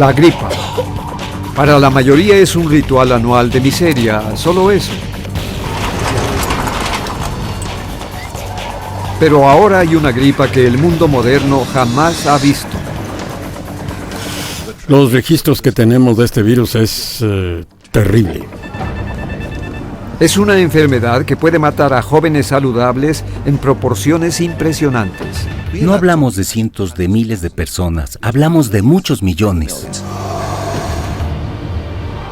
La gripa. Para la mayoría es un ritual anual de miseria, solo eso. Pero ahora hay una gripa que el mundo moderno jamás ha visto. Los registros que tenemos de este virus es terrible. Es una enfermedad que puede matar a jóvenes saludables en proporciones impresionantes. No hablamos de cientos de miles de personas, hablamos de muchos millones.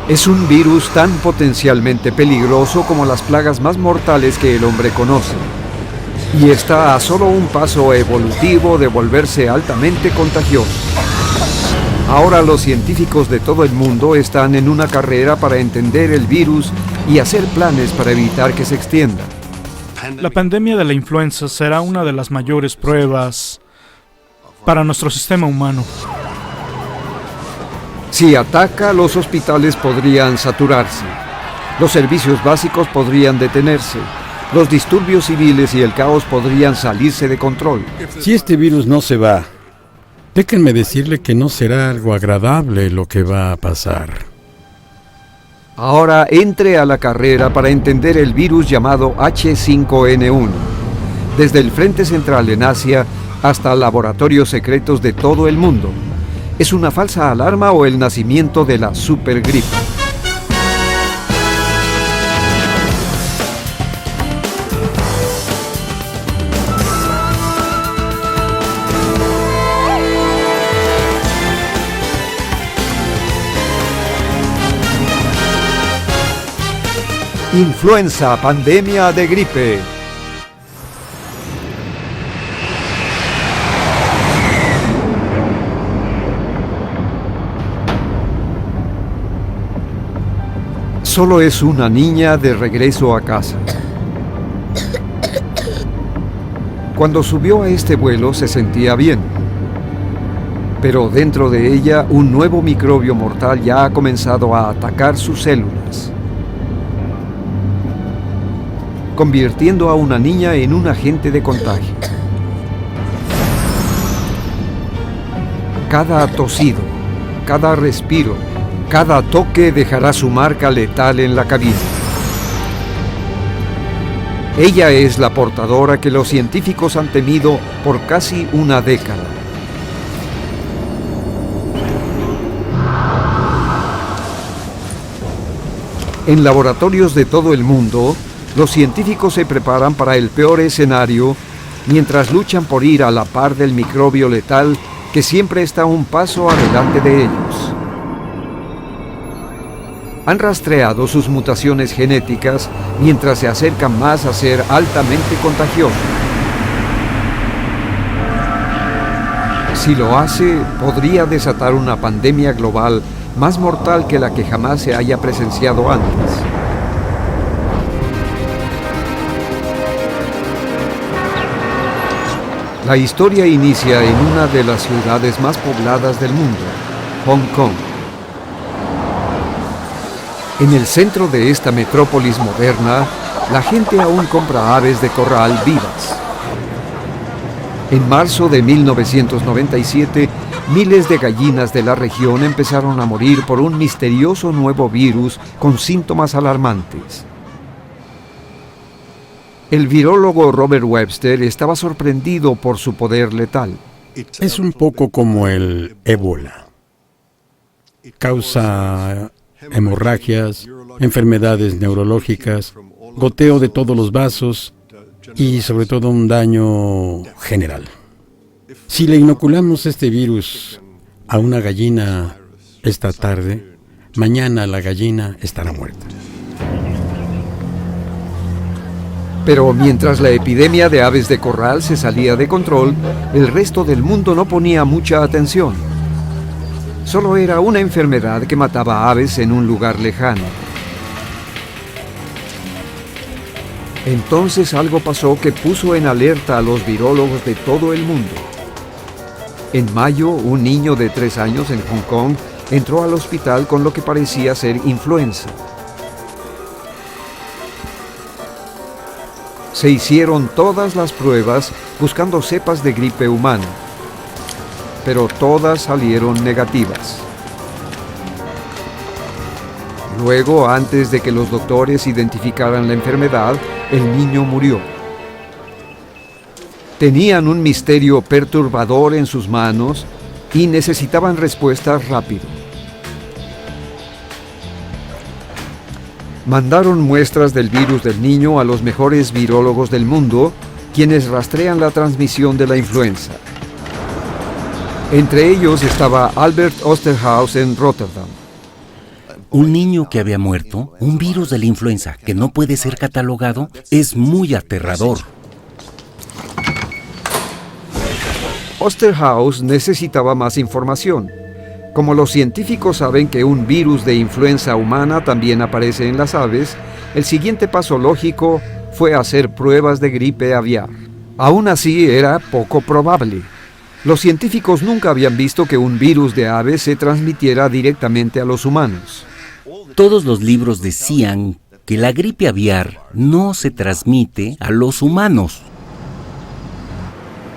Es un virus tan potencialmente peligroso como las plagas más mortales que el hombre conoce. Y está a solo un paso evolutivo de volverse altamente contagioso. Ahora los científicos de todo el mundo están en una carrera para entender el virus y hacer planes para evitar que se extienda. La pandemia de la influenza será una de las mayores pruebas para nuestro sistema humano. Si ataca, los hospitales podrían saturarse. Los servicios básicos podrían detenerse. Los disturbios civiles y el caos podrían salirse de control. Si este virus no se va, déjenme decirle que no será algo agradable lo que va a pasar. Ahora entre a la carrera para entender el virus llamado H5N1. Desde el Frente Central en Asia hasta laboratorios secretos de todo el mundo. ¿Es una falsa alarma o el nacimiento de la supergripe? Influenza, pandemia de gripe. Solo es una niña de regreso a casa. Cuando subió a este vuelo se sentía bien. Pero dentro de ella un nuevo microbio mortal ya ha comenzado a atacar sus células, convirtiendo a una niña en un agente de contagio. Cada tosido, cada respiro, cada toque dejará su marca letal en la cabina. Ella es la portadora que los científicos han temido por casi una década. En laboratorios de todo el mundo, los científicos se preparan para el peor escenario mientras luchan por ir a la par del microbio letal que siempre está un paso adelante de ellos. Han rastreado sus mutaciones genéticas mientras se acercan más a ser altamente contagiosos. Si lo hace, podría desatar una pandemia global más mortal que la que jamás se haya presenciado antes. La historia inicia en una de las ciudades más pobladas del mundo, Hong Kong. En el centro de esta metrópolis moderna, la gente aún compra aves de corral vivas. En marzo de 1997, miles de gallinas de la región empezaron a morir por un misterioso nuevo virus con síntomas alarmantes. El virólogo Robert Webster estaba sorprendido por su poder letal. Es un poco como el ébola. Causa hemorragias, enfermedades neurológicas, goteo de todos los vasos y sobre todo un daño general. Si le inoculamos este virus a una gallina esta tarde, mañana la gallina estará muerta. Pero mientras la epidemia de aves de corral se salía de control, el resto del mundo no ponía mucha atención. Solo era una enfermedad que mataba aves en un lugar lejano. Entonces algo pasó que puso en alerta a los virólogos de todo el mundo. En mayo, un niño de 3 años en Hong Kong entró al hospital con lo que parecía ser influenza. Se hicieron todas las pruebas buscando cepas de gripe humana, pero todas salieron negativas. Luego, antes de que los doctores identificaran la enfermedad, el niño murió. Tenían un misterio perturbador en sus manos y necesitaban respuestas rápido. Mandaron muestras del virus del niño a los mejores virólogos del mundo, quienes rastrean la transmisión de la influenza. Entre ellos estaba Albert Osterhaus en Rotterdam. Un niño que había muerto, un virus de la influenza que no puede ser catalogado, es muy aterrador. Osterhaus necesitaba más información. Como los científicos saben que un virus de influenza humana también aparece en las aves, el siguiente paso lógico fue hacer pruebas de gripe aviar. Aún así, era poco probable. Los científicos nunca habían visto que un virus de aves se transmitiera directamente a los humanos. Todos los libros decían que la gripe aviar no se transmite a los humanos.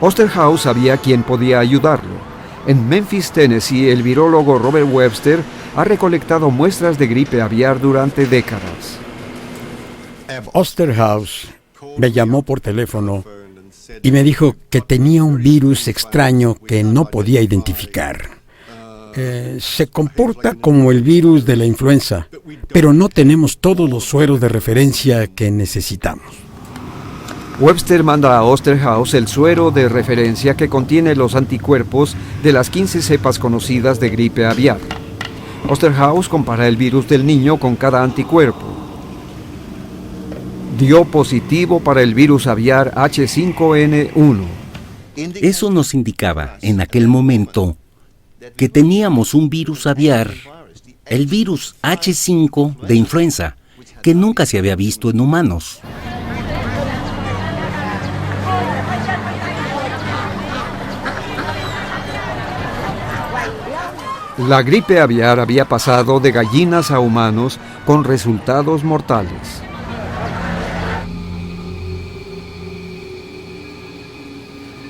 Osterhaus sabía quién podía ayudarlo. En Memphis, Tennessee, el virólogo Robert Webster ha recolectado muestras de gripe aviar durante décadas. Osterhaus me llamó por teléfono y me dijo que tenía un virus extraño que no podía identificar. Se comporta como el virus de la influenza, pero no tenemos todos los sueros de referencia que necesitamos. Webster manda a Osterhaus el suero de referencia que contiene los anticuerpos de las 15 cepas conocidas de gripe aviar. Osterhaus compara el virus del niño con cada anticuerpo. Dio positivo para el virus aviar H5N1. Eso nos indicaba, en aquel momento, que teníamos un virus aviar, el virus H5 de influenza, que nunca se había visto en humanos. La gripe aviar había pasado de gallinas a humanos con resultados mortales.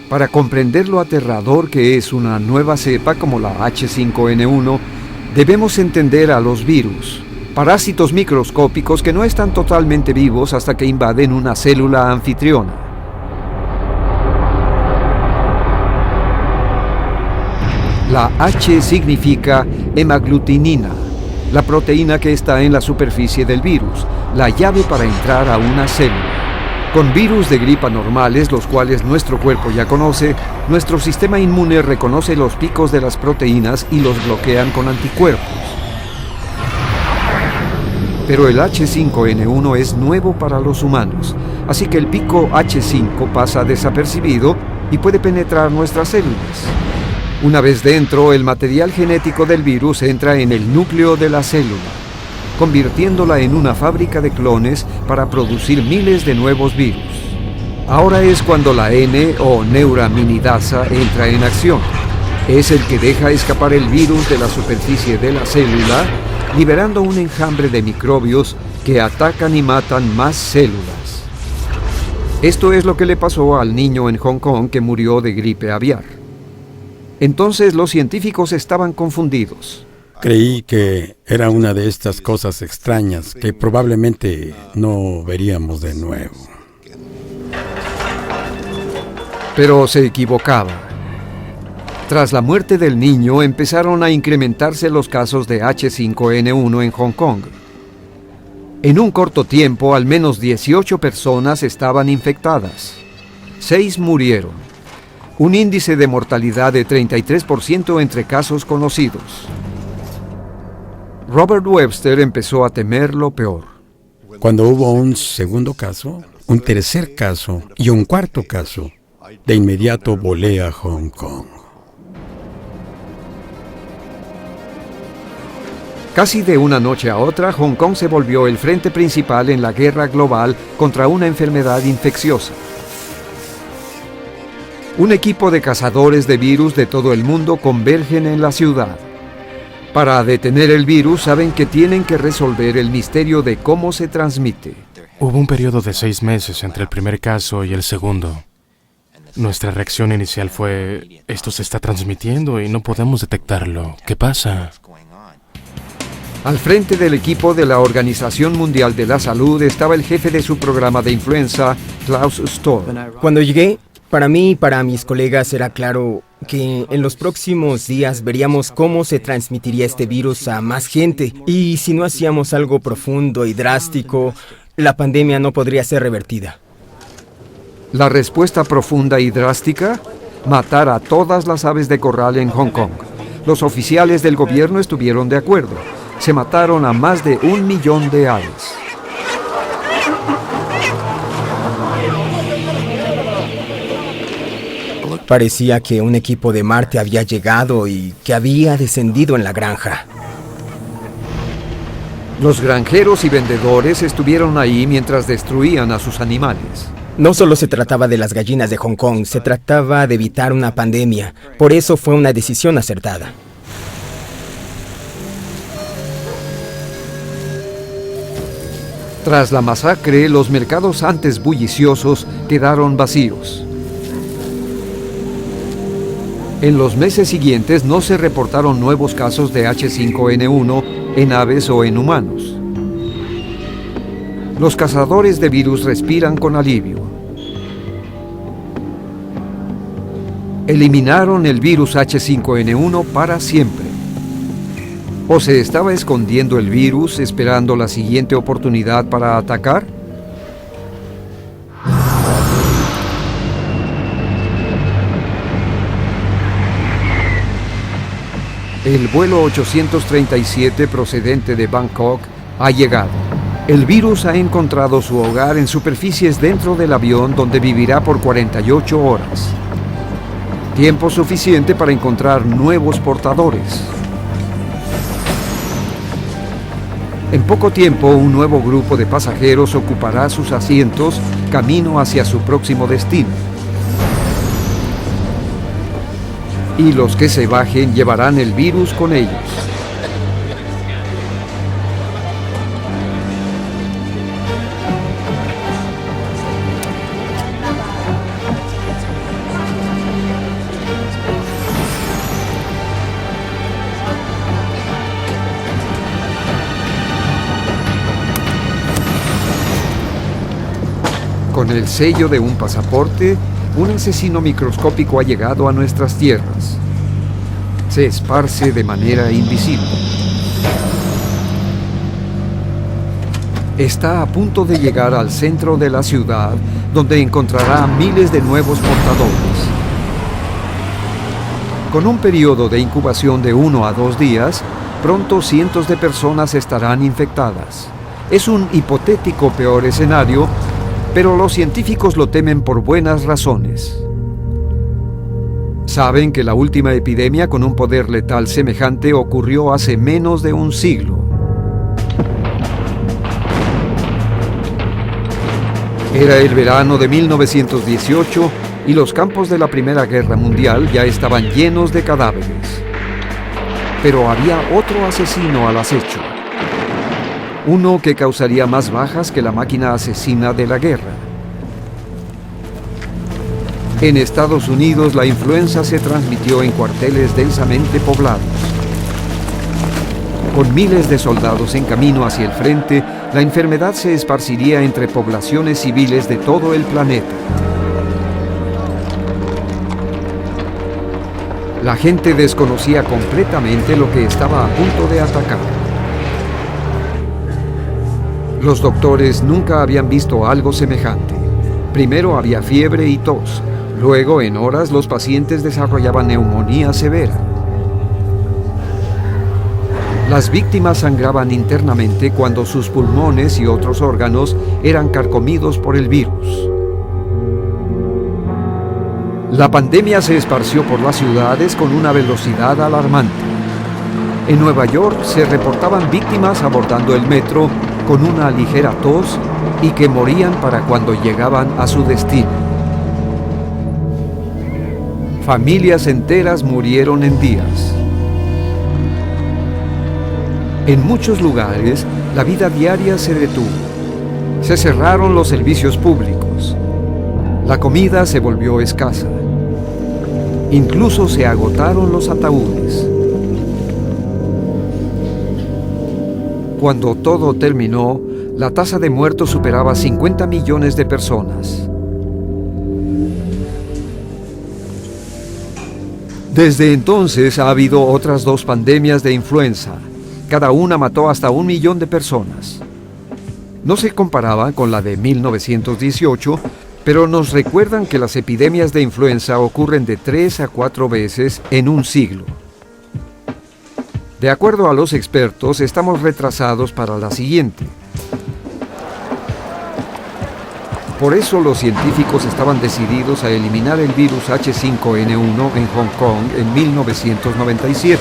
Para comprender lo aterrador que es una nueva cepa como la H5N1, debemos entender a los virus, parásitos microscópicos que no están totalmente vivos hasta que invaden una célula anfitriona. La H significa hemaglutinina, la proteína que está en la superficie del virus, la llave para entrar a una célula. Con virus de gripa normales, los cuales nuestro cuerpo ya conoce, nuestro sistema inmune reconoce los picos de las proteínas y los bloquean con anticuerpos. Pero el H5N1 es nuevo para los humanos, así que el pico H5 pasa desapercibido y puede penetrar nuestras células. Una vez dentro, el material genético del virus entra en el núcleo de la célula, convirtiéndola en una fábrica de clones para producir miles de nuevos virus. Ahora es cuando la N o neuraminidasa entra en acción. Es el que deja escapar el virus de la superficie de la célula, liberando un enjambre de microbios que atacan y matan más células. Esto es lo que le pasó al niño en Hong Kong que murió de gripe aviar. Entonces los científicos estaban confundidos. Creí que era una de estas cosas extrañas que probablemente no veríamos de nuevo. Pero se equivocaba. Tras la muerte del niño, empezaron a incrementarse los casos de H5N1 en Hong Kong. En un corto tiempo, al menos 18 personas estaban infectadas. 6 murieron. Un índice de mortalidad de 33% entre casos conocidos. Robert Webster empezó a temer lo peor. Cuando hubo un segundo caso, un tercer caso y un cuarto caso, de inmediato volé a Hong Kong. Casi de una noche a otra, Hong Kong se volvió el frente principal en la guerra global contra una enfermedad infecciosa. Un equipo de cazadores de virus de todo el mundo convergen en la ciudad. Para detener el virus, saben que tienen que resolver el misterio de cómo se transmite. Hubo un periodo de 6 meses entre el primer caso y el segundo. Nuestra reacción inicial fue: esto se está transmitiendo y no podemos detectarlo. ¿Qué pasa? Al frente del equipo de la Organización Mundial de la Salud estaba el jefe de su programa de influenza, Klaus Stoll. Cuando llegué, para mí y para mis colegas era claro que en los próximos días veríamos cómo se transmitiría este virus a más gente. Y si no hacíamos algo profundo y drástico, la pandemia no podría ser revertida. La respuesta profunda y drástica: matar a todas las aves de corral en Hong Kong. Los oficiales del gobierno estuvieron de acuerdo. Se mataron a más de 1 millón de aves. Parecía que un equipo de Marte había llegado y que había descendido en la granja. Los granjeros y vendedores estuvieron ahí mientras destruían a sus animales. No solo se trataba de las gallinas de Hong Kong, se trataba de evitar una pandemia. Por eso fue una decisión acertada. Tras la masacre, los mercados antes bulliciosos quedaron vacíos. En los meses siguientes no se reportaron nuevos casos de H5N1 en aves o en humanos. Los cazadores de virus respiran con alivio. Eliminaron el virus H5N1 para siempre. ¿O se estaba escondiendo el virus esperando la siguiente oportunidad para atacar? El vuelo 837 procedente de Bangkok ha llegado. El virus ha encontrado su hogar en superficies dentro del avión, donde vivirá por 48 horas. Tiempo suficiente para encontrar nuevos portadores. En poco tiempo, un nuevo grupo de pasajeros ocupará sus asientos camino hacia su próximo destino. Y los que se bajen llevarán el virus con ellos. Con el sello de un pasaporte, un asesino microscópico ha llegado a nuestras tierras. Se esparce de manera invisible. Está a punto de llegar al centro de la ciudad, donde encontrará miles de nuevos portadores. Con un periodo de incubación de 1 a 2 días, pronto cientos de personas estarán infectadas. Es un hipotético peor escenario, pero los científicos lo temen por buenas razones. Saben que la última epidemia con un poder letal semejante ocurrió hace menos de un siglo. Era el verano de 1918 y los campos de la Primera Guerra Mundial ya estaban llenos de cadáveres. Pero había otro asesino al acecho. Uno que causaría más bajas que la máquina asesina de la guerra. En Estados Unidos, la influenza se transmitió en cuarteles densamente poblados. Con miles de soldados en camino hacia el frente, la enfermedad se esparciría entre poblaciones civiles de todo el planeta. La gente desconocía completamente lo que estaba a punto de atacar. Los doctores nunca habían visto algo semejante. Primero había fiebre y tos. Luego, en horas, los pacientes desarrollaban neumonía severa. Las víctimas sangraban internamente cuando sus pulmones y otros órganos eran carcomidos por el virus. La pandemia se esparció por las ciudades con una velocidad alarmante. En Nueva York se reportaban víctimas abordando el metro con una ligera tos y que morían para cuando llegaban a su destino. Familias enteras murieron en días. En muchos lugares, la vida diaria se detuvo. Se cerraron los servicios públicos. La comida se volvió escasa. Incluso se agotaron los ataúdes. Cuando todo terminó, la tasa de muertos superaba 50 millones de personas. Desde entonces ha habido otras 2 pandemias de influenza. Cada una mató hasta 1 millón de personas. No se comparaba con la de 1918, pero nos recuerdan que las epidemias de influenza ocurren de 3 a 4 veces en un siglo. De acuerdo a los expertos, estamos retrasados para la siguiente. Por eso los científicos estaban decididos a eliminar el virus H5N1 en Hong Kong en 1997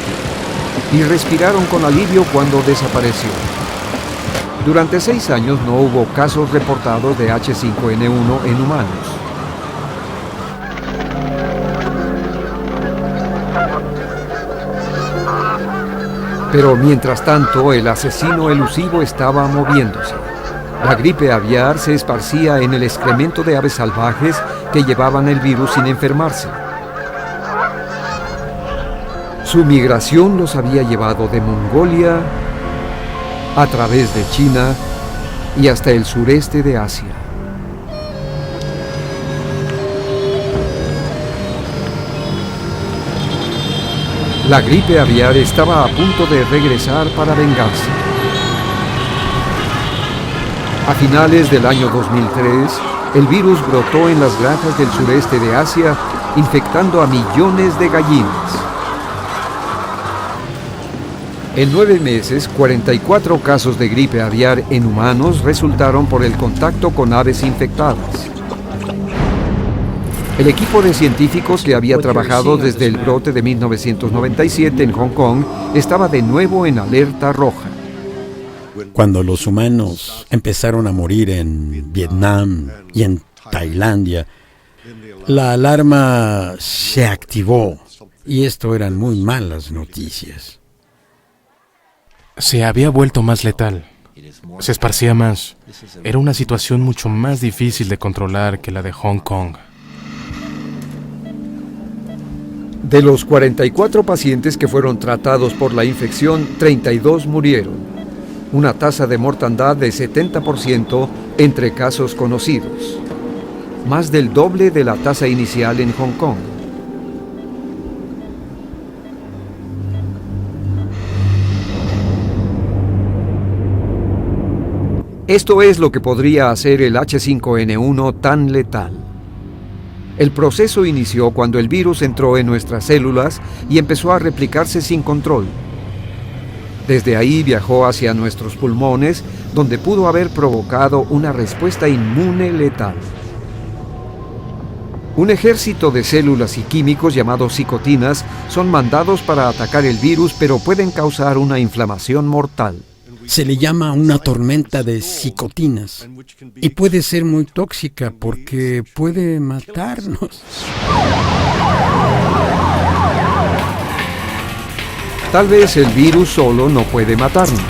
y respiraron con alivio cuando desapareció. Durante 6 años no hubo casos reportados de H5N1 en humanos. Pero mientras tanto, el asesino elusivo estaba moviéndose. La gripe aviar se esparcía en el excremento de aves salvajes que llevaban el virus sin enfermarse. Su migración los había llevado de Mongolia a través de China y hasta el sureste de Asia. La gripe aviar estaba a punto de regresar para vengarse. A finales del año 2003, el virus brotó en las granjas del sureste de Asia, infectando a millones de gallinas. En 9 meses, 44 casos de gripe aviar en humanos resultaron por el contacto con aves infectadas. El equipo de científicos que había trabajado desde el brote de 1997 en Hong Kong estaba de nuevo en alerta roja. Cuando los humanos empezaron a morir en Vietnam y en Tailandia, la alarma se activó y esto eran muy malas noticias. Se había vuelto más letal. Se esparcía más. Era una situación mucho más difícil de controlar que la de Hong Kong. De los 44 pacientes que fueron tratados por la infección, 32 murieron. Una tasa de mortandad de 70% entre casos conocidos. Más del doble de la tasa inicial en Hong Kong. Esto es lo que podría hacer el H5N1 tan letal. El proceso inició cuando el virus entró en nuestras células y empezó a replicarse sin control. Desde ahí viajó hacia nuestros pulmones, donde pudo haber provocado una respuesta inmune letal. Un ejército de células y químicos llamados cicotinas son mandados para atacar el virus, pero pueden causar una inflamación mortal. Se le llama una tormenta de cicotinas y puede ser muy tóxica porque puede matarnos. Tal vez el virus solo no puede matarnos.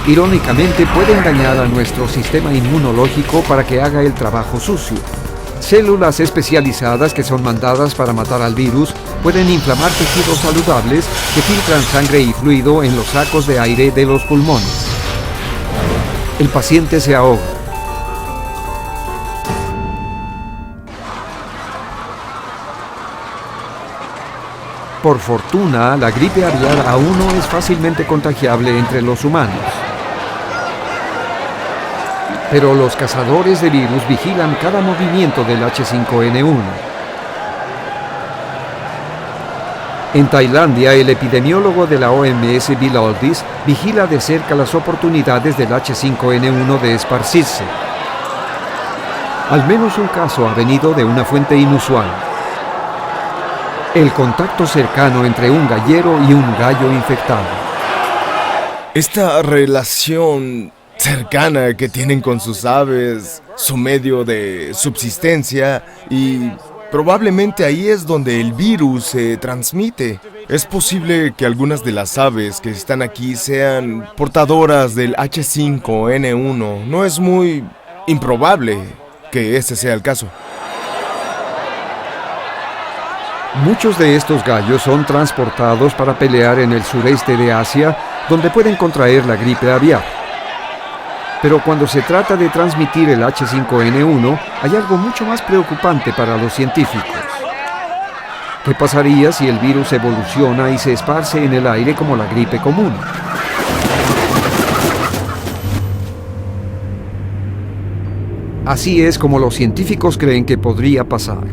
Irónicamente, puede engañar a nuestro sistema inmunológico para que haga el trabajo sucio. Células especializadas que son mandadas para matar al virus pueden inflamar tejidos saludables que filtran sangre y fluido en los sacos de aire de los pulmones. El paciente se ahoga. Por fortuna, la gripe aviar aún no es fácilmente contagiable entre los humanos. Pero los cazadores de virus vigilan cada movimiento del H5N1. En Tailandia, el epidemiólogo de la OMS, Bill Aldis, vigila de cerca las oportunidades del H5N1 de esparcirse. Al menos un caso ha venido de una fuente inusual: el contacto cercano entre un gallero y un gallo infectado. Esta relación cercana que tienen con sus aves, su medio de subsistencia, y probablemente ahí es donde el virus se transmite. Es posible que algunas de las aves que están aquí sean portadoras del H5N1. No es muy improbable que ese sea el caso. Muchos de estos gallos son transportados para pelear en el sureste de Asia, donde pueden contraer la gripe aviar. Pero cuando se trata de transmitir el H5N1, hay algo mucho más preocupante para los científicos. ¿Qué pasaría si el virus evoluciona y se esparce en el aire como la gripe común? Así es como los científicos creen que podría pasar.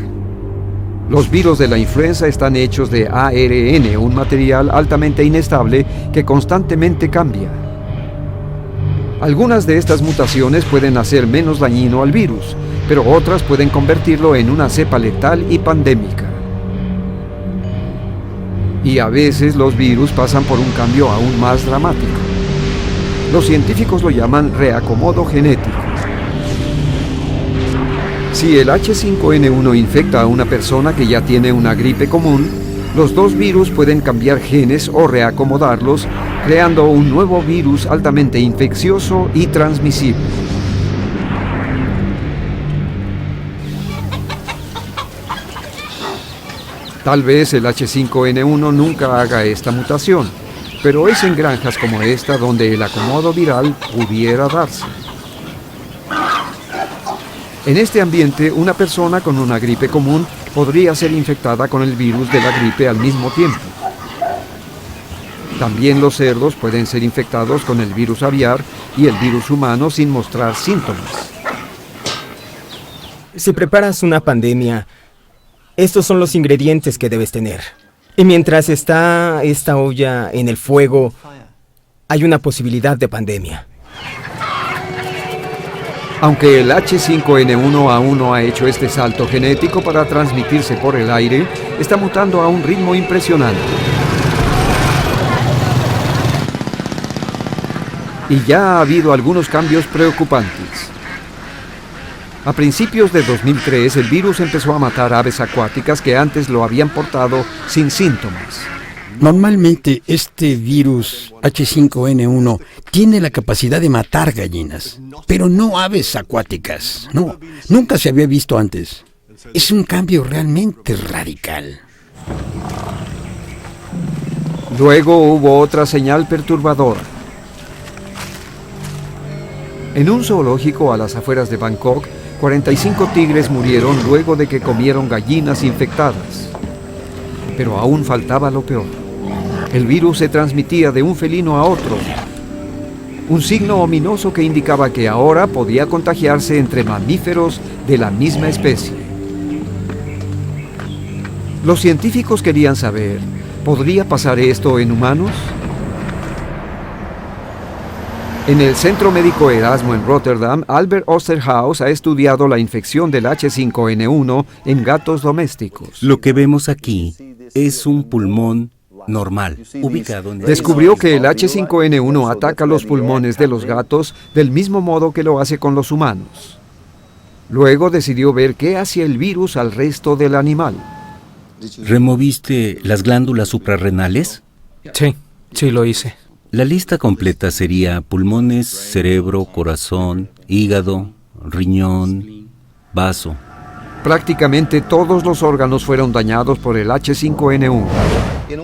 Los virus de la influenza están hechos de ARN, un material altamente inestable que constantemente cambia. Algunas de estas mutaciones pueden hacer menos dañino al virus, pero otras pueden convertirlo en una cepa letal y pandémica. Y a veces los virus pasan por un cambio aún más dramático. Los científicos lo llaman reacomodo genético. Si el H5N1 infecta a una persona que ya tiene una gripe común, los dos virus pueden cambiar genes o reacomodarlos, creando un nuevo virus altamente infeccioso y transmisible. Tal vez el H5N1 nunca haga esta mutación, pero es en granjas como esta donde el acomodo viral pudiera darse. En este ambiente, una persona con una gripe común podría ser infectada con el virus de la gripe al mismo tiempo. También los cerdos pueden ser infectados con el virus aviar y el virus humano sin mostrar síntomas. Si preparas una pandemia, estos son los ingredientes que debes tener. Y mientras está esta olla en el fuego, hay una posibilidad de pandemia. Aunque el H5N1 aún no ha hecho este salto genético para transmitirse por el aire, está mutando a un ritmo impresionante. Y ya ha habido algunos cambios preocupantes. A principios de 2003, el virus empezó a matar aves acuáticas que antes lo habían portado sin síntomas. Normalmente este virus H5N1 tiene la capacidad de matar gallinas, pero no aves acuáticas. No, nunca se había visto antes. Es un cambio realmente radical. Luego hubo otra señal perturbadora. En un zoológico a las afueras de Bangkok, 45 tigres murieron luego de que comieron gallinas infectadas. Pero aún faltaba lo peor. El virus se transmitía de un felino a otro. Un signo ominoso que indicaba que ahora podía contagiarse entre mamíferos de la misma especie. Los científicos querían saber, ¿podría pasar esto en humanos? En el Centro Médico Erasmo en Rotterdam, Albert Osterhaus ha estudiado la infección del H5N1 en gatos domésticos. Lo que vemos aquí es un pulmón normal, ubicado en el... Descubrió que el H5N1 ataca los pulmones de los gatos del mismo modo que lo hace con los humanos. Luego decidió ver qué hacía el virus al resto del animal. ¿Removiste las glándulas suprarrenales? Sí, lo hice. La lista completa sería pulmones, cerebro, corazón, hígado, riñón, vaso. Prácticamente todos los órganos fueron dañados por el H5N1.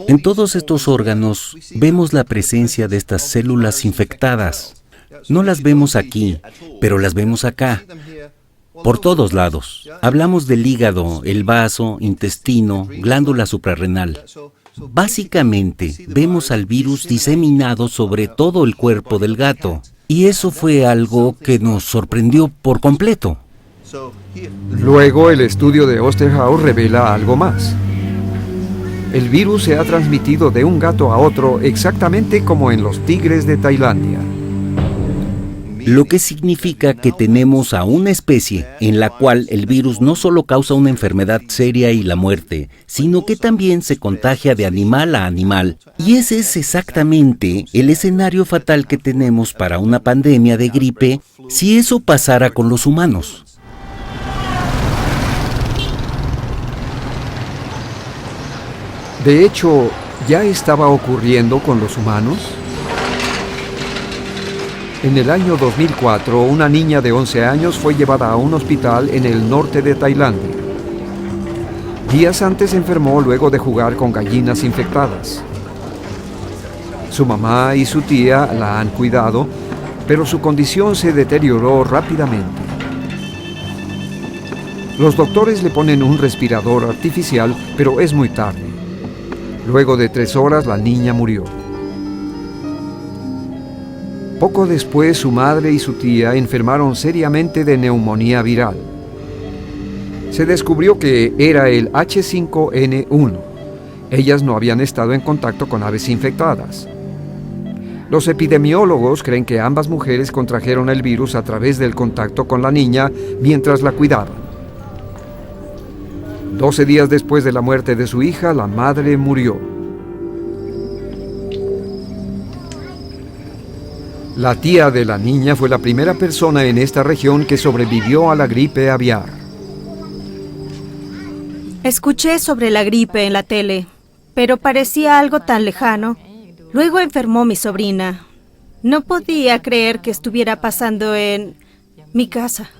En todos estos órganos vemos la presencia de estas células infectadas. No las vemos aquí, pero las vemos acá, por todos lados. Hablamos del hígado, el vaso, intestino, glándula suprarrenal. Básicamente, vemos al virus diseminado sobre todo el cuerpo del gato. Y eso fue algo que nos sorprendió por completo. Luego, el estudio de Osterhaus revela algo más. El virus se ha transmitido de un gato a otro exactamente como en los tigres de Tailandia. Lo que significa que tenemos a una especie en la cual el virus no solo causa una enfermedad seria y la muerte, sino que también se contagia de animal a animal. Y ese es exactamente el escenario fatal que tenemos para una pandemia de gripe si eso pasara con los humanos. De hecho, ¿ya estaba ocurriendo con los humanos? En el año 2004, una niña de 11 años fue llevada a un hospital en el norte de Tailandia. Días antes enfermó luego de jugar con gallinas infectadas. Su mamá y su tía la han cuidado, pero su condición se deterioró rápidamente. Los doctores le ponen un respirador artificial, pero es muy tarde. Luego de 3 horas, la niña murió. Poco después, su madre y su tía enfermaron seriamente de neumonía viral. Se descubrió que era el H5N1. Ellas no habían estado en contacto con aves infectadas. Los epidemiólogos creen que ambas mujeres contrajeron el virus a través del contacto con la niña mientras la cuidaban. 12 días después de la muerte de su hija, la madre murió. La tía de la niña fue la primera persona en esta región que sobrevivió a la gripe aviar. Escuché sobre la gripe en la tele, pero parecía algo tan lejano. Luego enfermó mi sobrina. No podía creer que estuviera pasando en mi casa.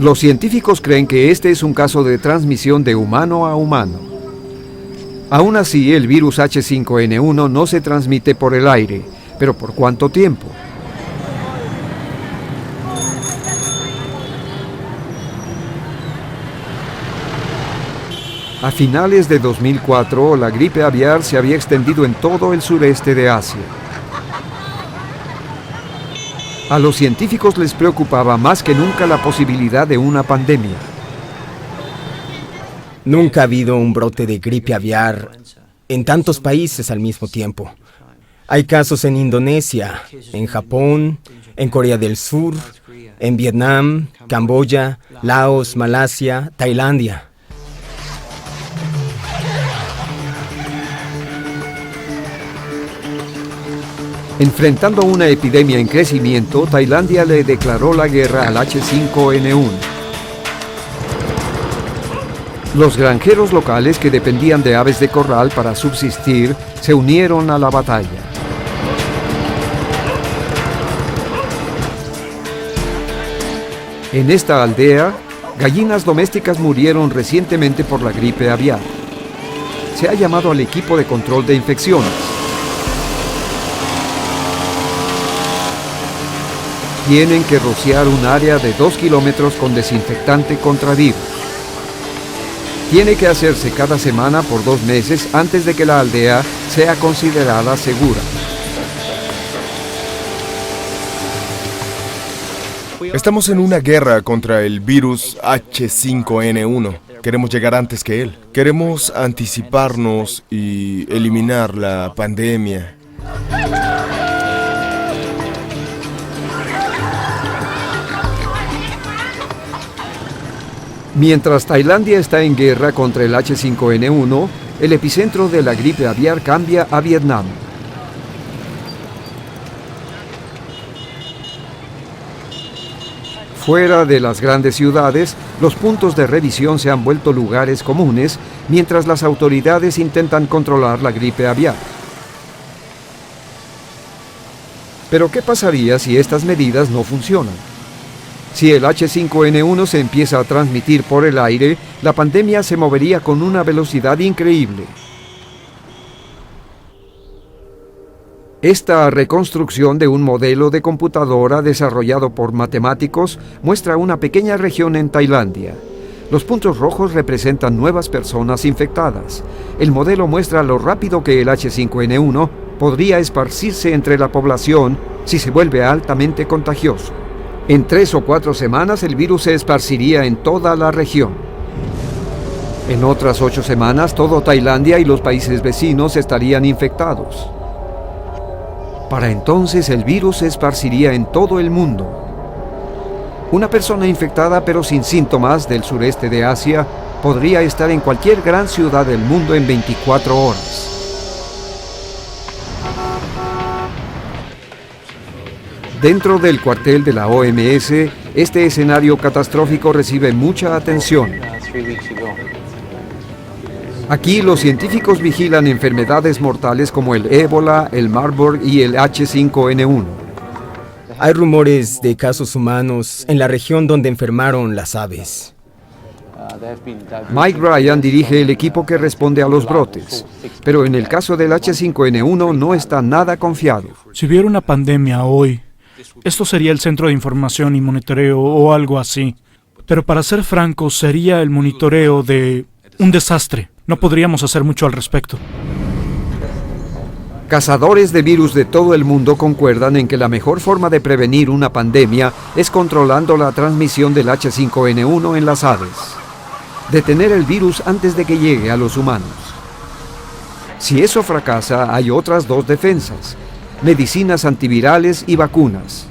Los científicos creen que este es un caso de transmisión de humano a humano. Aún así, el virus H5N1 no se transmite por el aire, pero ¿por cuánto tiempo? A finales de 2004, la gripe aviar se había extendido en todo el sureste de Asia. A los científicos les preocupaba más que nunca la posibilidad de una pandemia. Nunca ha habido un brote de gripe aviar en tantos países al mismo tiempo. Hay casos en Indonesia, en Japón, en Corea del Sur, en Vietnam, Camboya, Laos, Malasia, Tailandia. Enfrentando una epidemia en crecimiento, Tailandia le declaró la guerra al H5N1. Los granjeros locales que dependían de aves de corral para subsistir se unieron a la batalla. En esta aldea, gallinas domésticas murieron recientemente por la gripe aviar. Se ha llamado al equipo de control de infecciones. Tienen que rociar un área de 2 kilómetros con desinfectante contra virus. Tiene que hacerse cada semana por 2 meses antes de que la aldea sea considerada segura. Estamos en una guerra contra el virus H5N1. Queremos llegar antes que él. Queremos anticiparnos y eliminar la pandemia. Mientras Tailandia está en guerra contra el H5N1, el epicentro de la gripe aviar cambia a Vietnam. Fuera de las grandes ciudades, los puntos de revisión se han vuelto lugares comunes, mientras las autoridades intentan controlar la gripe aviar. Pero ¿qué pasaría si estas medidas no funcionan? Si el H5N1 se empieza a transmitir por el aire, la pandemia se movería con una velocidad increíble. Esta reconstrucción de un modelo de computadora desarrollado por matemáticos muestra una pequeña región en Tailandia. Los puntos rojos representan nuevas personas infectadas. El modelo muestra lo rápido que el H5N1 podría esparcirse entre la población si se vuelve altamente contagioso. En 3 o 4 semanas el virus se esparciría en toda la región. En otras 8 semanas todo Tailandia y los países vecinos estarían infectados. Para entonces el virus se esparciría en todo el mundo. Una persona infectada pero sin síntomas del sureste de Asia podría estar en cualquier gran ciudad del mundo en 24 horas. Dentro del cuartel de la OMS, este escenario catastrófico recibe mucha atención. Aquí los científicos vigilan enfermedades mortales como el ébola, el Marburg y el H5N1. Hay rumores de casos humanos en la región donde enfermaron las aves. Mike Ryan dirige el equipo que responde a los brotes, pero en el caso del H5N1 no está nada confiado. Si hubiera una pandemia hoy, esto sería el centro de información y monitoreo o algo así. Pero para ser franco, sería el monitoreo de un desastre. No podríamos hacer mucho al respecto. Cazadores de virus de todo el mundo concuerdan en que la mejor forma de prevenir una pandemia es controlando la transmisión del H5N1 en las aves. Detener el virus antes de que llegue a los humanos. Si eso fracasa, hay otras dos defensas: medicinas antivirales y vacunas.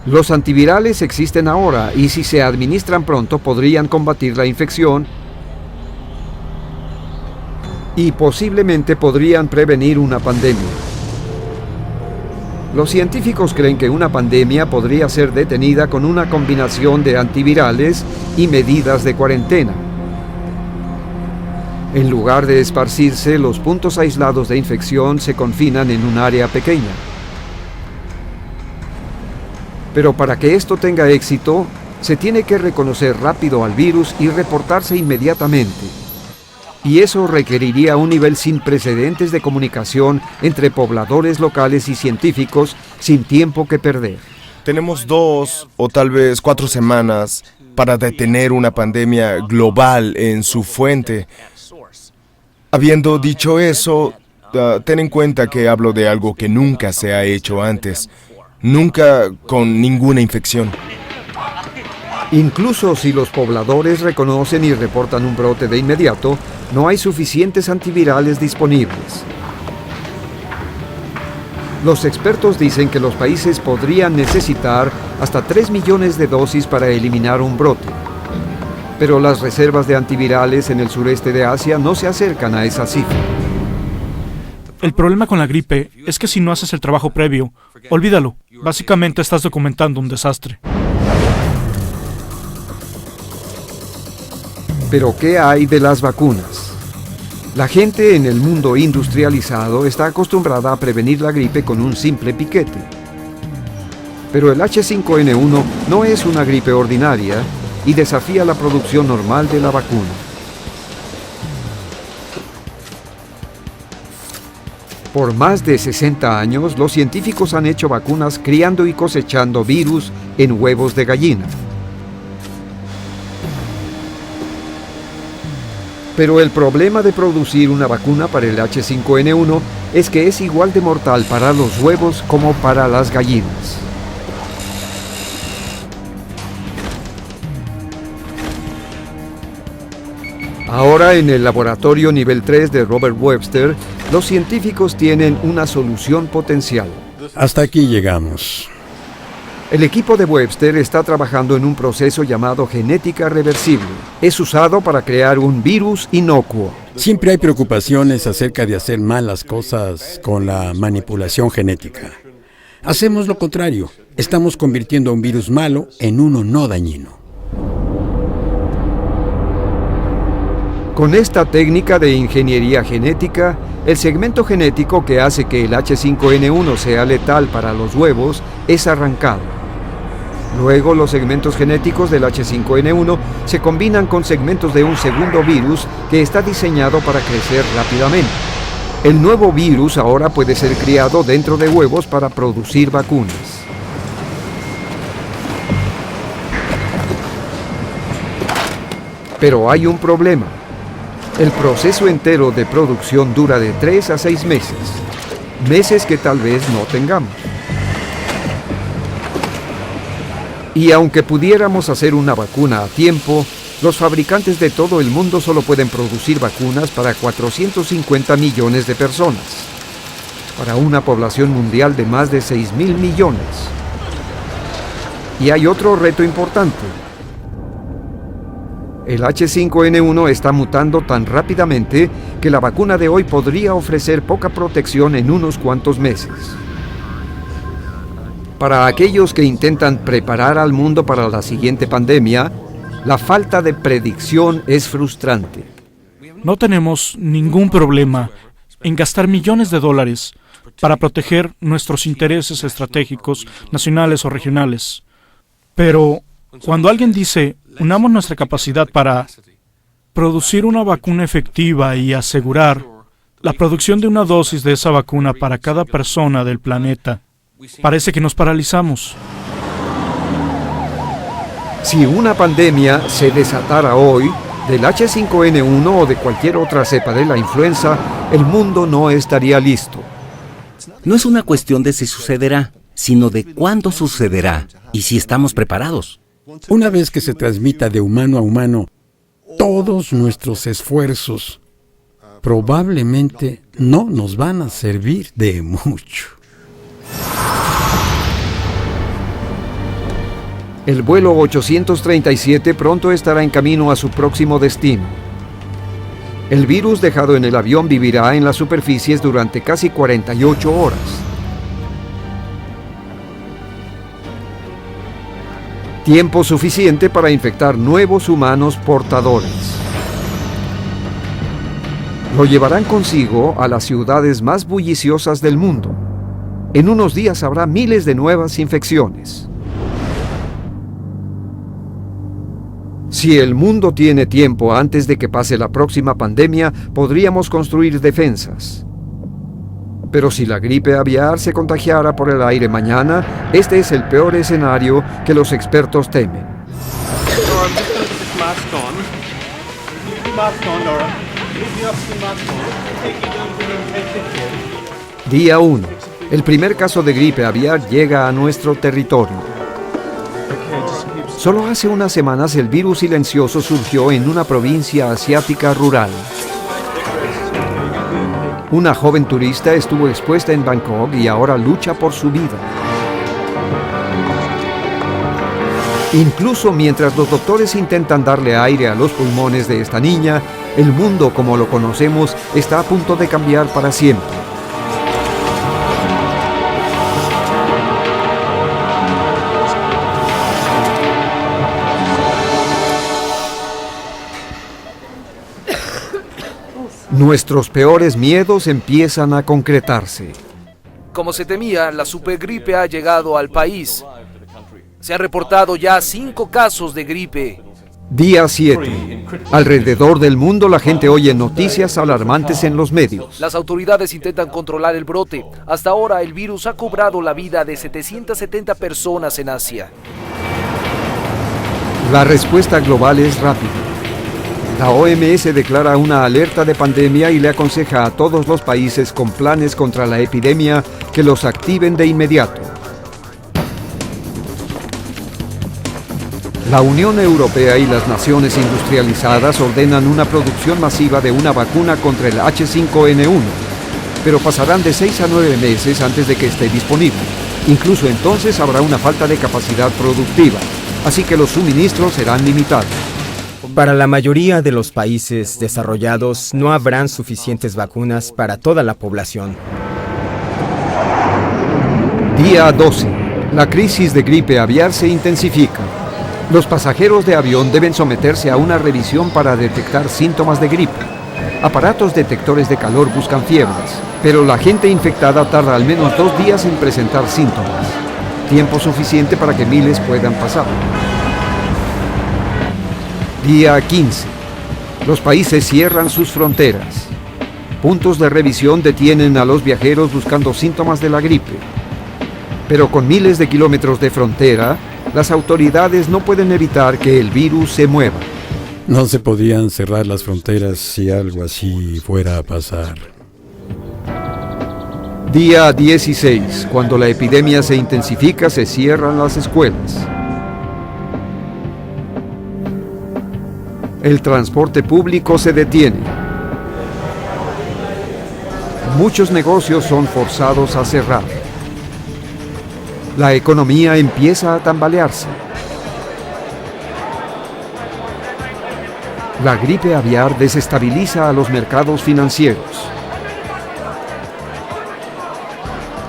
Los antivirales existen ahora y si se administran pronto podrían combatir la infección y posiblemente podrían prevenir una pandemia. Los científicos creen que una pandemia podría ser detenida con una combinación de antivirales y medidas de cuarentena. En lugar de esparcirse, los puntos aislados de infección se confinan en un área pequeña. Pero para que esto tenga éxito, se tiene que reconocer rápido al virus y reportarse inmediatamente. Y eso requeriría un nivel sin precedentes de comunicación entre pobladores locales y científicos sin tiempo que perder. Tenemos 2 o tal vez 4 semanas para detener una pandemia global en su fuente. Habiendo dicho eso, ten en cuenta que hablo de algo que nunca se ha hecho antes. Nunca con ninguna infección. Incluso si los pobladores reconocen y reportan un brote de inmediato, no hay suficientes antivirales disponibles. Los expertos dicen que los países podrían necesitar hasta 3 millones de dosis para eliminar un brote. Pero las reservas de antivirales en el sureste de Asia no se acercan a esa cifra. El problema con la gripe es que si no haces el trabajo previo, olvídalo. Básicamente estás documentando un desastre. Pero ¿qué hay de las vacunas? La gente en el mundo industrializado está acostumbrada a prevenir la gripe con un simple piquete. Pero el H5N1 no es una gripe ordinaria y desafía la producción normal de la vacuna. Por más de 60 años, los científicos han hecho vacunas criando y cosechando virus en huevos de gallina. Pero el problema de producir una vacuna para el H5N1 es que es igual de mortal para los huevos como para las gallinas. Ahora, en el laboratorio nivel 3 de Robert Webster, los científicos tienen una solución potencial. Hasta aquí llegamos. El equipo de Webster está trabajando en un proceso llamado genética reversible. Es usado para crear un virus inocuo. Siempre hay preocupaciones acerca de hacer mal las cosas con la manipulación genética. Hacemos lo contrario. Estamos convirtiendo a un virus malo en uno no dañino. Con esta técnica de ingeniería genética, el segmento genético que hace que el H5N1 sea letal para los huevos es arrancado. Luego, los segmentos genéticos del H5N1 se combinan con segmentos de un segundo virus que está diseñado para crecer rápidamente. El nuevo virus ahora puede ser criado dentro de huevos para producir vacunas. Pero hay un problema. El proceso entero de producción dura de 3 a 6 meses. Meses que tal vez no tengamos. Y aunque pudiéramos hacer una vacuna a tiempo, los fabricantes de todo el mundo solo pueden producir vacunas para 450 millones de personas, para una población mundial de más de 6.000 millones. Y hay otro reto importante. El H5N1 está mutando tan rápidamente que la vacuna de hoy podría ofrecer poca protección en unos cuantos meses. Para aquellos que intentan preparar al mundo para la siguiente pandemia, la falta de predicción es frustrante. No tenemos ningún problema en gastar millones de dólares para proteger nuestros intereses estratégicos, nacionales o regionales. Pero cuando alguien dice, Unamos nuestra capacidad para producir una vacuna efectiva y asegurar la producción de una dosis de esa vacuna para cada persona del planeta. Parece que nos paralizamos. Si una pandemia se desatara hoy, del H5N1 o de cualquier otra cepa de la influenza, el mundo no estaría listo. No es una cuestión de si sucederá, sino de cuándo sucederá y si estamos preparados. Una vez que se transmita de humano a humano, todos nuestros esfuerzos probablemente no nos van a servir de mucho. El vuelo 837 pronto estará en camino a su próximo destino. El virus dejado en el avión vivirá en las superficies durante casi 48 horas. Tiempo suficiente para infectar nuevos humanos portadores. Lo llevarán consigo a las ciudades más bulliciosas del mundo. En unos días habrá miles de nuevas infecciones. Si el mundo tiene tiempo antes de que pase la próxima pandemia, podríamos construir defensas. Pero si la gripe aviar se contagiara por el aire mañana, este es el peor escenario que los expertos temen. Día 1. El primer caso de gripe aviar llega a nuestro territorio. Solo hace unas semanas el virus silencioso surgió en una provincia asiática rural. Una joven turista estuvo expuesta en Bangkok y ahora lucha por su vida. Incluso mientras los doctores intentan darle aire a los pulmones de esta niña, el mundo como lo conocemos está a punto de cambiar para siempre. Nuestros peores miedos empiezan a concretarse. Como se temía, la supergripe ha llegado al país. Se han reportado ya 5 casos de gripe. Día 7. Alrededor del mundo la gente oye noticias alarmantes en los medios. Las autoridades intentan controlar el brote. Hasta ahora el virus ha cobrado la vida de 770 personas en Asia. La respuesta global es rápida. La OMS declara una alerta de pandemia y le aconseja a todos los países con planes contra la epidemia que los activen de inmediato. La Unión Europea y las naciones industrializadas ordenan una producción masiva de una vacuna contra el H5N1, pero pasarán de 6 a 9 meses antes de que esté disponible. Incluso entonces habrá una falta de capacidad productiva, así que los suministros serán limitados. Para la mayoría de los países desarrollados no habrán suficientes vacunas para toda la población. Día 12. La crisis de gripe aviar se intensifica. Los pasajeros de avión deben someterse a una revisión para detectar síntomas de gripe. Aparatos detectores de calor buscan fiebres, pero la gente infectada tarda al menos 2 días en presentar síntomas. Tiempo suficiente para que miles puedan pasar. Día 15. Los países cierran sus fronteras. Puntos de revisión detienen a los viajeros buscando síntomas de la gripe. Pero con miles de kilómetros de frontera, las autoridades no pueden evitar que el virus se mueva. No se podían cerrar las fronteras si algo así fuera a pasar. Día 16. Cuando la epidemia se intensifica, se cierran las escuelas. El transporte público se detiene. Muchos negocios son forzados a cerrar. La economía empieza a tambalearse. La gripe aviar desestabiliza a los mercados financieros.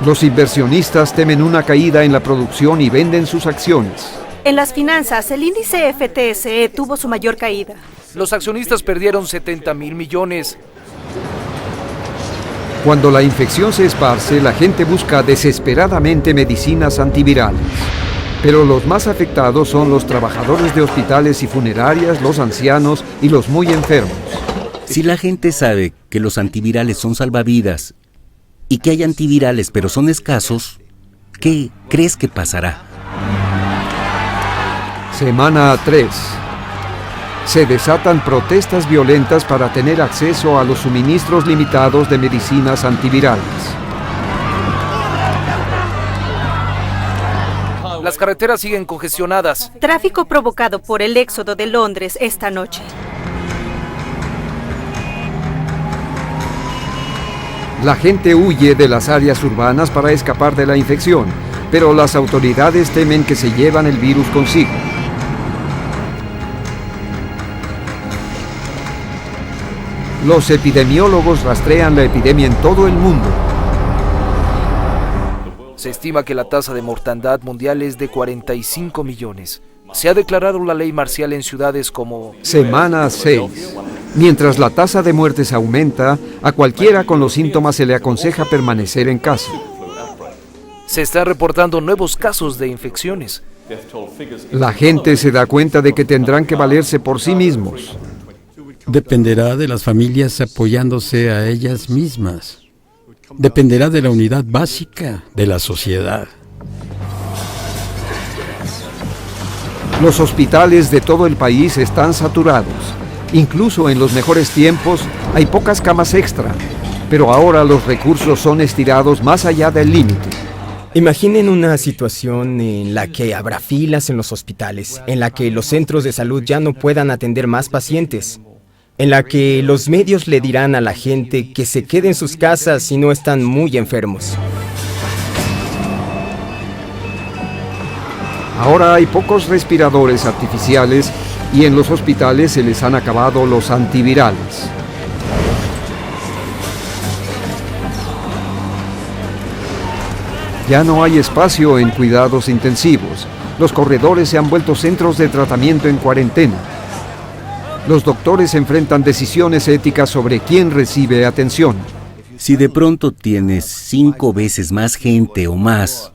Los inversionistas temen una caída en la producción y venden sus acciones. En las finanzas, el índice FTSE tuvo su mayor caída. Los accionistas perdieron 70.000 millones. Cuando la infección se esparce, la gente busca desesperadamente medicinas antivirales. Pero los más afectados son los trabajadores de hospitales y funerarias, los ancianos y los muy enfermos. Si la gente sabe que los antivirales son salvavidas y que hay antivirales pero son escasos, ¿qué crees que pasará? Semana 3. Se desatan protestas violentas para tener acceso a los suministros limitados de medicinas antivirales. Las carreteras siguen congestionadas. Tráfico provocado por el éxodo de Londres esta noche. La gente huye de las áreas urbanas para escapar de la infección, pero las autoridades temen que se llevan el virus consigo. Los epidemiólogos rastrean la epidemia en todo el mundo. Se estima que la tasa de mortandad mundial es de 45 millones. Se ha declarado la ley marcial en ciudades como... Semana 6. Mientras la tasa de muertes aumenta, a cualquiera con los síntomas se le aconseja permanecer en casa. Se están reportando nuevos casos de infecciones. La gente se da cuenta de que tendrán que valerse por sí mismos. Dependerá de las familias apoyándose a ellas mismas. Dependerá de la unidad básica de la sociedad. Los hospitales de todo el país están saturados. Incluso en los mejores tiempos hay pocas camas extra, pero ahora los recursos son estirados más allá del límite. Imaginen una situación en la que habrá filas en los hospitales, en la que los centros de salud ya no puedan atender más pacientes, en la que los medios le dirán a la gente que se quede en sus casas si no están muy enfermos. Ahora hay pocos respiradores artificiales y en los hospitales se les han acabado los antivirales. Ya no hay espacio en cuidados intensivos. Los corredores se han vuelto centros de tratamiento en cuarentena. Los doctores enfrentan decisiones éticas sobre quién recibe atención. Si de pronto tienes 5 veces más gente o más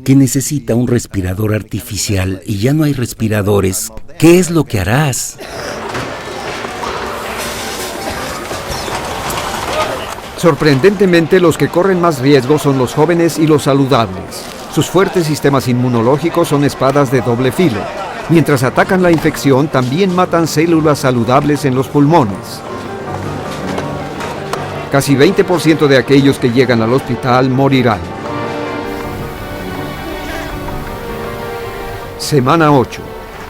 que necesita un respirador artificial y ya no hay respiradores, ¿qué es lo que harás? Sorprendentemente, los que corren más riesgo son los jóvenes y los saludables. Sus fuertes sistemas inmunológicos son espadas de doble filo. Mientras atacan la infección, también matan células saludables en los pulmones. Casi 20% de aquellos que llegan al hospital morirán. Semana 8.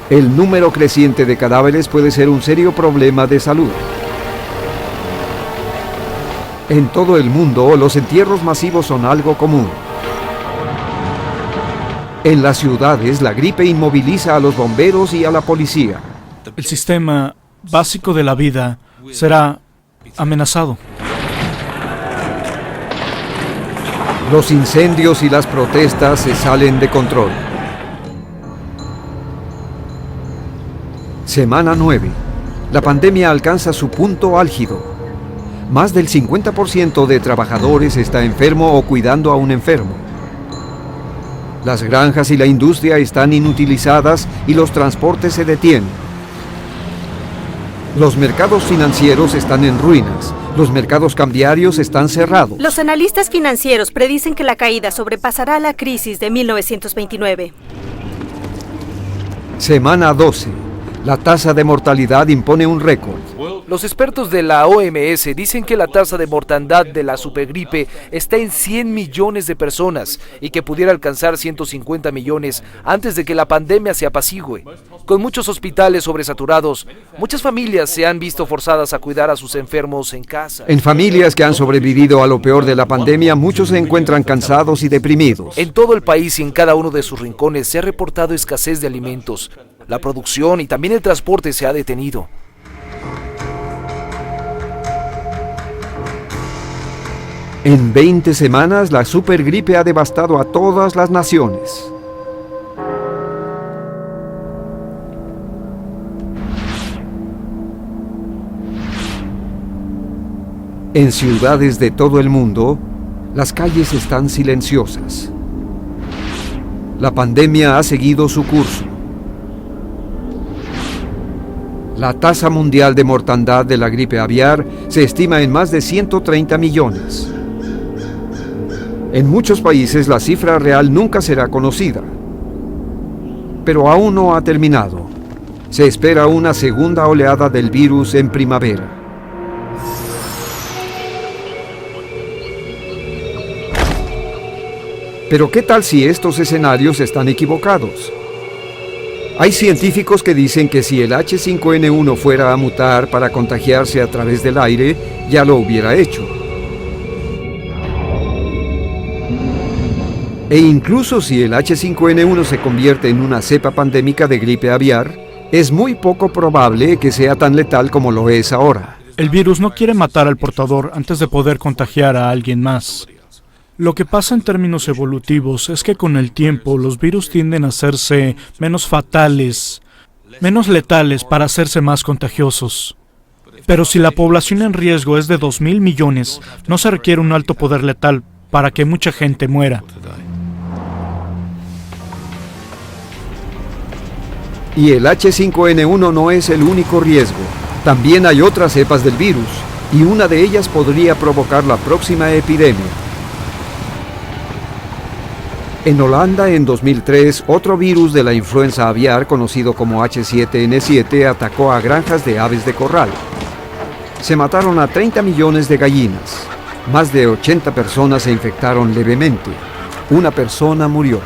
El número creciente de cadáveres puede ser un serio problema de salud. En todo el mundo, los entierros masivos son algo común. En las ciudades, la gripe inmoviliza a los bomberos y a la policía. El sistema básico de la vida será amenazado. Los incendios y las protestas se salen de control. Semana 9. La pandemia alcanza su punto álgido. Más del 50% de trabajadores está enfermo o cuidando a un enfermo. Las granjas y la industria están inutilizadas y los transportes se detienen. Los mercados financieros están en ruinas. Los mercados cambiarios están cerrados. Los analistas financieros predicen que la caída sobrepasará la crisis de 1929. Semana 12. La tasa de mortalidad impone un récord. Los expertos de la OMS dicen que la tasa de mortandad de la supergripe está en 100 millones de personas y que pudiera alcanzar 150 millones antes de que la pandemia se apacigüe. Con muchos hospitales sobresaturados, muchas familias se han visto forzadas a cuidar a sus enfermos en casa. En familias que han sobrevivido a lo peor de la pandemia, muchos se encuentran cansados y deprimidos. En todo el país y en cada uno de sus rincones se ha reportado escasez de alimentos. La producción y también el transporte se ha detenido. En 20 semanas, la supergripe ha devastado a todas las naciones. En ciudades de todo el mundo, las calles están silenciosas. La pandemia ha seguido su curso. La tasa mundial de mortandad de la gripe aviar se estima en más de 130 millones. En muchos países la cifra real nunca será conocida, pero aún no ha terminado. Se espera una segunda oleada del virus en primavera. Pero ¿qué tal si estos escenarios están equivocados? Hay científicos que dicen que si el H5N1 fuera a mutar para contagiarse a través del aire, ya lo hubiera hecho. E incluso si el H5N1 se convierte en una cepa pandémica de gripe aviar, es muy poco probable que sea tan letal como lo es ahora. El virus no quiere matar al portador antes de poder contagiar a alguien más. Lo que pasa en términos evolutivos es que con el tiempo los virus tienden a hacerse menos fatales, menos letales para hacerse más contagiosos. Pero si la población en riesgo es de 2.000 millones, no se requiere un alto poder letal para que mucha gente muera. Y el H5N1 no es el único riesgo. También hay otras cepas del virus, y una de ellas podría provocar la próxima epidemia. En Holanda, en 2003, otro virus de la influenza aviar, conocido como H7N7, atacó a granjas de aves de corral. Se mataron a 30 millones de gallinas. Más de 80 personas se infectaron levemente. Una persona murió.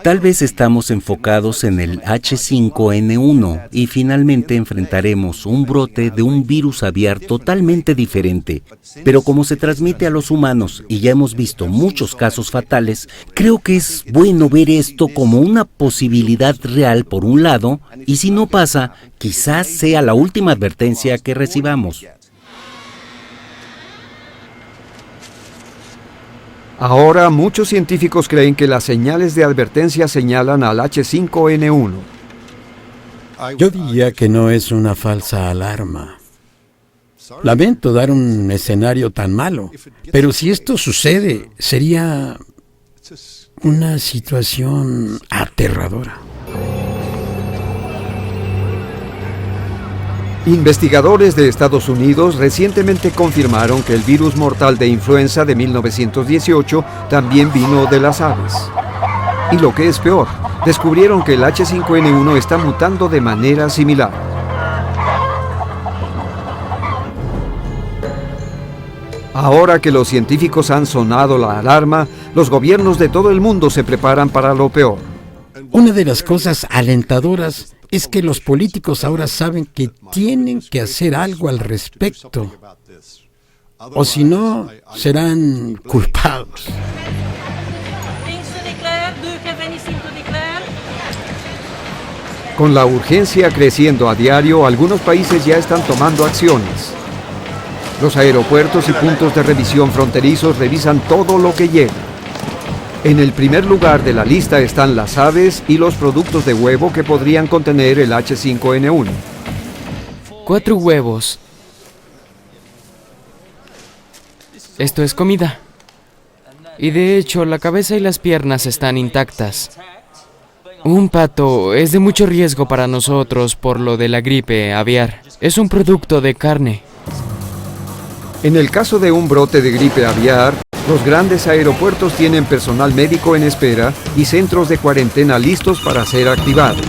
Tal vez estamos enfocados en el H5N1 y finalmente enfrentaremos un brote de un virus aviar totalmente diferente. Pero como se transmite a los humanos y ya hemos visto muchos casos fatales, creo que es bueno ver esto como una posibilidad real por un lado, y si no pasa, quizás sea la última advertencia que recibamos. Ahora muchos científicos creen que las señales de advertencia señalan al H5N1. Yo diría que no es una falsa alarma. Lamento dar un escenario tan malo, pero si esto sucede, sería una situación aterradora. Investigadores de Estados Unidos recientemente confirmaron que el virus mortal de influenza de 1918 también vino de las aves. Y lo que es peor, descubrieron que el H5N1 está mutando de manera similar. Ahora que los científicos han sonado la alarma, los gobiernos de todo el mundo se preparan para lo peor. Una de las cosas alentadoras es que los políticos ahora saben que tienen que hacer algo al respecto, o si no, serán culpados. Con la urgencia creciendo a diario, algunos países ya están tomando acciones. Los aeropuertos y puntos de revisión fronterizos revisan todo lo que llega. En el primer lugar de la lista están las aves y los productos de huevo que podrían contener el H5N1. 4 huevos. Esto es comida. Y de hecho, la cabeza y las piernas están intactas. Un pato es de mucho riesgo para nosotros por lo de la gripe aviar. Es un producto de carne. En el caso de un brote de gripe aviar, los grandes aeropuertos tienen personal médico en espera y centros de cuarentena listos para ser activados.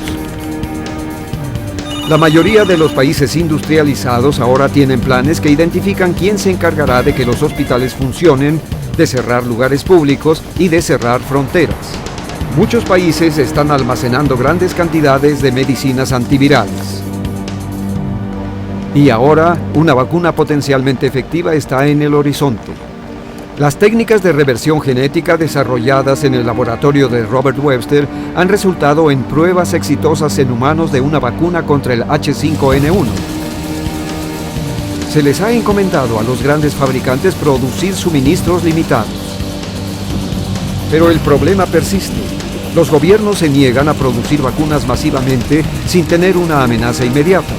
La mayoría de los países industrializados ahora tienen planes que identifican quién se encargará de que los hospitales funcionen, de cerrar lugares públicos y de cerrar fronteras. Muchos países están almacenando grandes cantidades de medicinas antivirales. Y ahora, una vacuna potencialmente efectiva está en el horizonte. Las técnicas de reversión genética desarrolladas en el laboratorio de Robert Webster han resultado en pruebas exitosas en humanos de una vacuna contra el H5N1. Se les ha encomendado a los grandes fabricantes producir suministros limitados. Pero el problema persiste. Los gobiernos se niegan a producir vacunas masivamente sin tener una amenaza inmediata.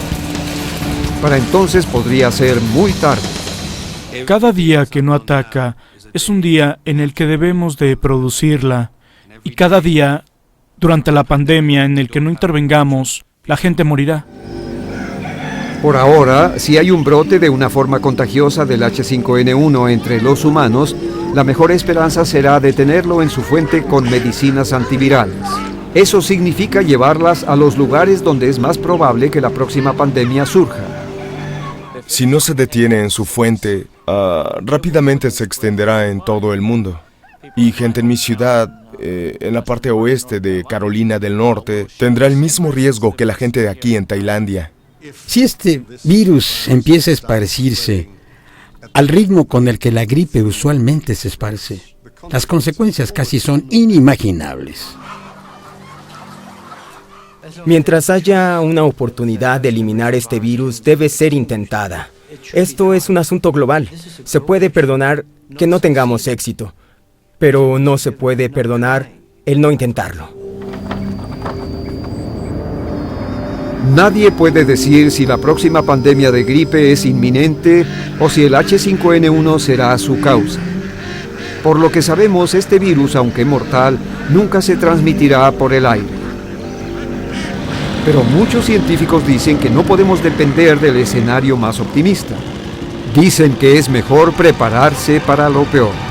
Para entonces podría ser muy tarde. Cada día que no ataca es un día en el que debemos de producirla, y cada día durante la pandemia en el que no intervengamos, la gente morirá. Por ahora, si hay un brote de una forma contagiosa del H5N1 entre los humanos, la mejor esperanza será detenerlo en su fuente con medicinas antivirales. Eso significa llevarlas a los lugares donde es más probable que la próxima pandemia surja. Si no se detiene en su fuente, rápidamente se extenderá en todo el mundo. Y gente en mi ciudad, en la parte oeste de Carolina del Norte, tendrá el mismo riesgo que la gente de aquí en Tailandia. Si este virus empieza a esparcirse al ritmo con el que la gripe usualmente se esparce, las consecuencias casi son inimaginables. Mientras haya una oportunidad de eliminar este virus, debe ser intentada. Esto es un asunto global. Se puede perdonar que no tengamos éxito, pero no se puede perdonar el no intentarlo. Nadie puede decir si la próxima pandemia de gripe es inminente o si el H5N1 será su causa. Por lo que sabemos, este virus, aunque mortal, nunca se transmitirá por el aire. Pero muchos científicos dicen que no podemos depender del escenario más optimista. Dicen que es mejor prepararse para lo peor.